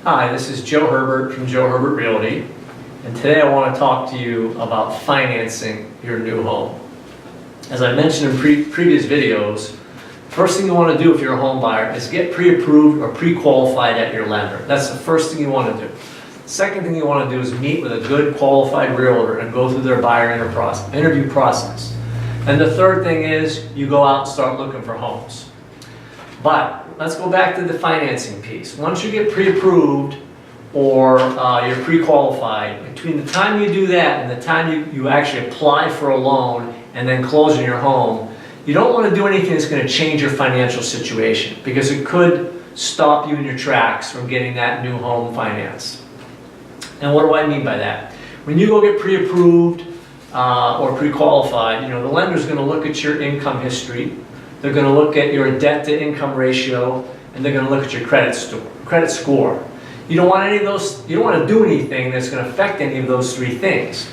Hi, this is Joe Herbert from Joe Herbert Realty, and today I want to talk to you about financing your new home. As I mentioned in previous videos, first thing you want to do if you're a home buyer is get pre-approved or pre-qualified at your lender. That's the first thing you want to do. Second thing you want to do is meet with a good qualified realtor and go through their buyer interview process. And the third thing is you go out and start looking for homes. But let's go back to the financing piece. Once you get pre-approved or you're pre-qualified, between the time you do that and the time you actually apply for a loan and then close on your home, you don't want to do anything that's going to change your financial situation, because it could stop you in your tracks from getting that new home financed. And what do I mean by that? When you go get pre-approved or pre-qualified, the lender's going to look at your income history. They're going to look at your debt-to-income ratio, and they're going to look at your credit score. You don't want any of those. You don't want to do anything that's going to affect any of those three things.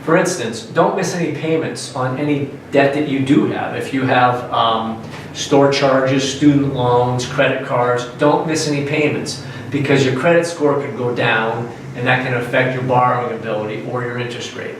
For instance, don't miss any payments on any debt that you do have. If you have store charges, student loans, credit cards, don't miss any payments, because your credit score could go down, and that can affect your borrowing ability or your interest rate.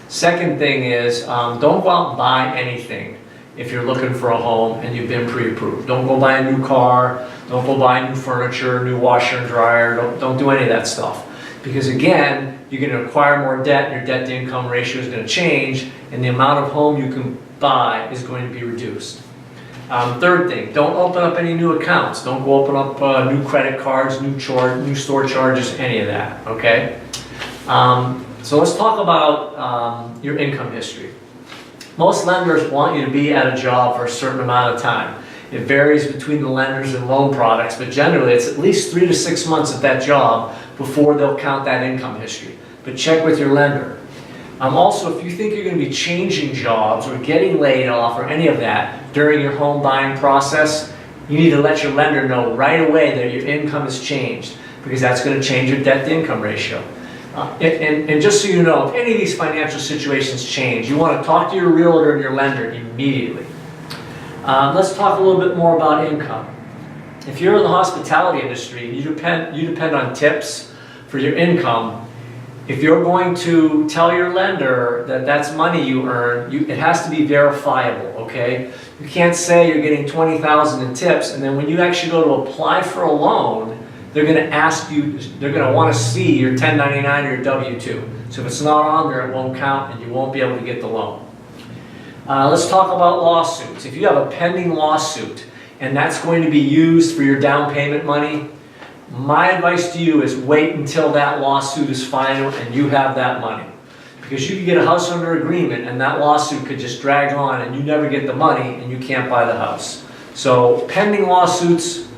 Second thing is, don't go out and buy anything. If you're looking for a home and you've been pre-approved, don't go buy a new car, don't go buy new furniture, new washer and dryer, don't do any of that stuff. Because again, you're going to acquire more debt, your debt to income ratio is going to change, and the amount of home you can buy is going to be reduced. Third thing, don't open up any new accounts. Don't go open up new credit cards, new store charges, any of that, okay? So let's talk about your income history. Most lenders want you to be at a job for a certain amount of time. It varies between the lenders and loan products, but generally it's at least 3 to 6 months at that job before they'll count that income history. But check with your lender. Also, if you think you're going to be changing jobs or getting laid off or any of that during your home buying process, you need to let your lender know right away that your income has changed, because that's going to change your debt to income ratio. And just so you know, if any of these financial situations change, you want to talk to your realtor and your lender immediately. Let's talk a little bit more about income. If you're in the hospitality industry and you depend on tips for your income, if you're going to tell your lender that that's money you earn, it has to be verifiable, okay? You can't say you're getting $20,000 in tips, and then when you actually go to apply for a loan, they're going to ask you, they're going to want to see your 1099 or your W-2. So if it's not on there, it won't count and you won't be able to get the loan. Let's talk about lawsuits. If you have a pending lawsuit and that's going to be used for your down payment money, my advice to you is wait until that lawsuit is final and you have that money. Because you could get a house under agreement and that lawsuit could just drag on and you never get the money and you can't buy the house. So pending lawsuits,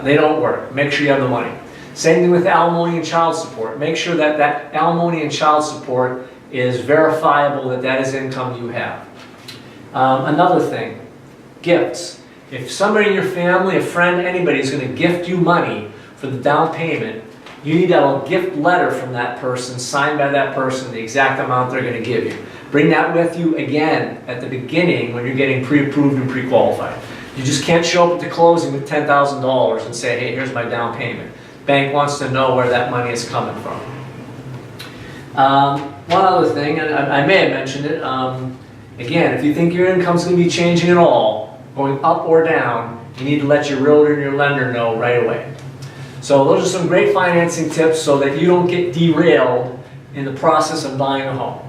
they don't work. Make sure you have the money. Same thing with alimony and child support. Make sure that that alimony and child support is verifiable, that is income you have. Another thing, gifts. If somebody in your family, a friend, anybody is going to gift you money for the down payment, you need to have a gift letter from that person, signed by that person, the exact amount they're going to give you. Bring that with you again at the beginning when you're getting pre-approved and pre-qualified. You just can't show up at the closing with $10,000 and say, hey, here's my down payment. Bank wants to know where that money is coming from. One other thing, and I may have mentioned it, again, if you think your income's going to be changing at all, going up or down, you need to let your realtor and your lender know right away. So those are some great financing tips so that you don't get derailed in the process of buying a home.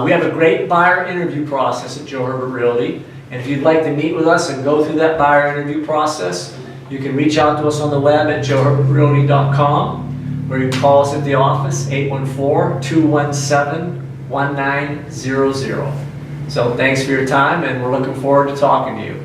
We have a great buyer interview process at Joe Herbert Realty. And if you'd like to meet with us and go through that buyer interview process, you can reach out to us on the web at joeherbertrealty.com, or you can call us at the office, 814-217-1900. So thanks for your time, and we're looking forward to talking to you.